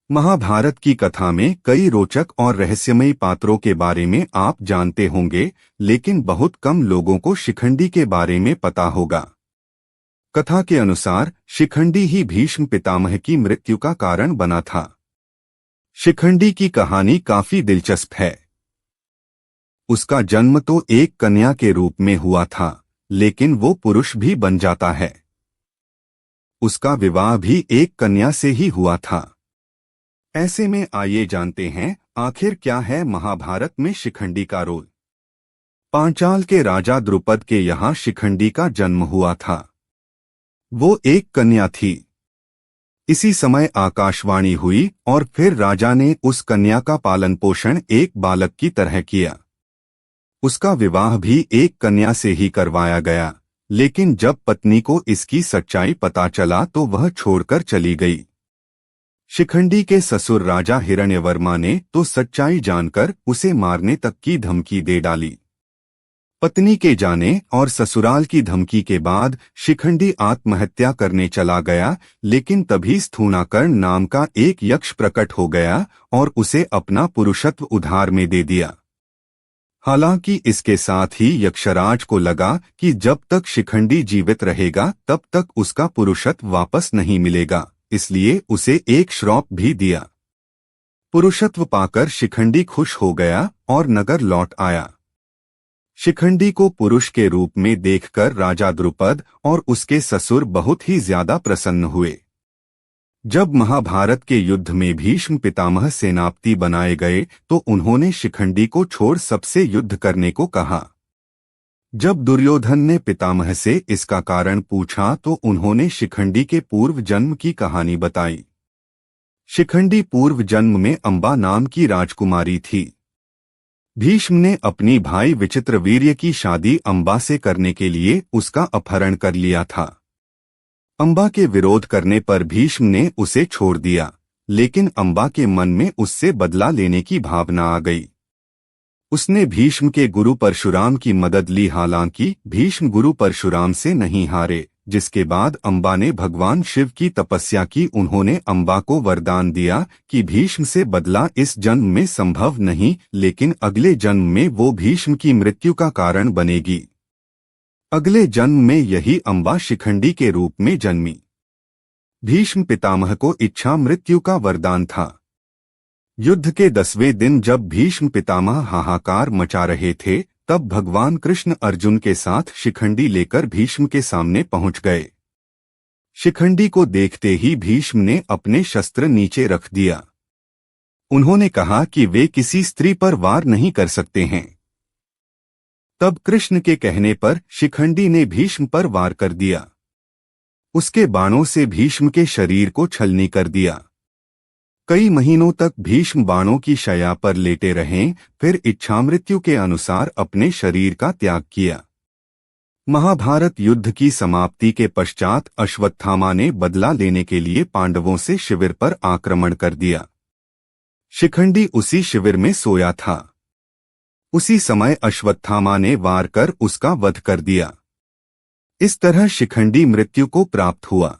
महाभारत की कथा में कई रोचक और रहस्यमयी पात्रों के बारे में आप जानते होंगे, लेकिन बहुत कम लोगों को शिखंडी के बारे में पता होगा। कथा के अनुसार शिखंडी ही भीष्म पितामह की मृत्यु का कारण बना था। शिखंडी की कहानी काफी दिलचस्प है। उसका जन्म तो एक कन्या के रूप में हुआ था, लेकिन वो पुरुष भी बन जाता है। उसका विवाह भी एक कन्या से ही हुआ था। ऐसे में आइए जानते हैं आखिर क्या है महाभारत में शिखंडी का रोल। पांचाल के राजा द्रुपद के यहाँ शिखंडी का जन्म हुआ था। वो एक कन्या थी। इसी समय आकाशवाणी हुई और फिर राजा ने उस कन्या का पालन पोषण एक बालक की तरह किया। उसका विवाह भी एक कन्या से ही करवाया गया, लेकिन जब पत्नी को इसकी सच्चाई पता चला तो वह छोड़कर चली गई। शिखंडी के ससुर राजा हिरण्यवर्मा ने तो सच्चाई जानकर उसे मारने तक की धमकी दे डाली। पत्नी के जाने और ससुराल की धमकी के बाद शिखंडी आत्महत्या करने चला गया, लेकिन तभी स्थूणाकर्ण नाम का एक यक्ष प्रकट हो गया और उसे अपना पुरुषत्व उधार में दे दिया। हालांकि इसके साथ ही यक्षराज को लगा कि जब तक शिखंडी जीवित रहेगा तब तक उसका पुरुषत्व वापस नहीं मिलेगा, इसलिए उसे एक श्राप भी दिया। पुरुषत्व पाकर शिखंडी खुश हो गया और नगर लौट आया। शिखंडी को पुरुष के रूप में देखकर राजा द्रुपद और उसके ससुर बहुत ही ज्यादा प्रसन्न हुए। जब महाभारत के युद्ध में भीष्म पितामह सेनापति बनाए गए तो उन्होंने शिखंडी को छोड़ सबसे युद्ध करने को कहा। जब दुर्योधन ने पितामह से इसका कारण पूछा तो उन्होंने शिखंडी के पूर्व जन्म की कहानी बताई। शिखंडी पूर्व जन्म में अंबा नाम की राजकुमारी थी। भीष्म ने अपनी भाई विचित्रवीर्य की शादी अंबा से करने के लिए उसका अपहरण कर लिया था। अंबा के विरोध करने पर भीष्म ने उसे छोड़ दिया, लेकिन अंबा के मन में उससे बदला लेने की भावना आ गई। उसने भीष्म के गुरु परशुराम की मदद ली, हालांकि भीष्म गुरु परशुराम से नहीं हारे, जिसके बाद अंबा ने भगवान शिव की तपस्या की। उन्होंने अंबा को वरदान दिया कि भीष्म से बदला इस जन्म में संभव नहीं, लेकिन अगले जन्म में वो भीष्म की मृत्यु का कारण बनेगी। अगले जन्म में यही अंबा शिखंडी के रूप में जन्मी। भीष्म पितामह को इच्छा मृत्यु का वरदान था। युद्ध के 10वें दिन जब भीष्म पितामह हाहाकार मचा रहे थे, तब भगवान कृष्ण अर्जुन के साथ शिखंडी लेकर भीष्म के सामने पहुंच गए। शिखंडी को देखते ही भीष्म ने अपने शस्त्र नीचे रख दिया। उन्होंने कहा कि वे किसी स्त्री पर वार नहीं कर सकते हैं। तब कृष्ण के कहने पर शिखंडी ने भीष्म पर वार कर दिया। उसके बाणों से भीष्म के शरीर को छलनी कर दिया। कई महीनों तक भीष्म बाणों की शैया पर लेटे रहे, फिर इच्छामृत्यु के अनुसार अपने शरीर का त्याग किया। महाभारत युद्ध की समाप्ति के पश्चात अश्वत्थामा ने बदला लेने के लिए पांडवों से शिविर पर आक्रमण कर दिया। शिखंडी उसी शिविर में सोया था। उसी समय अश्वत्थामा ने वार कर उसका वध कर दिया। इस तरह शिखंडी मृत्यु को प्राप्त हुआ।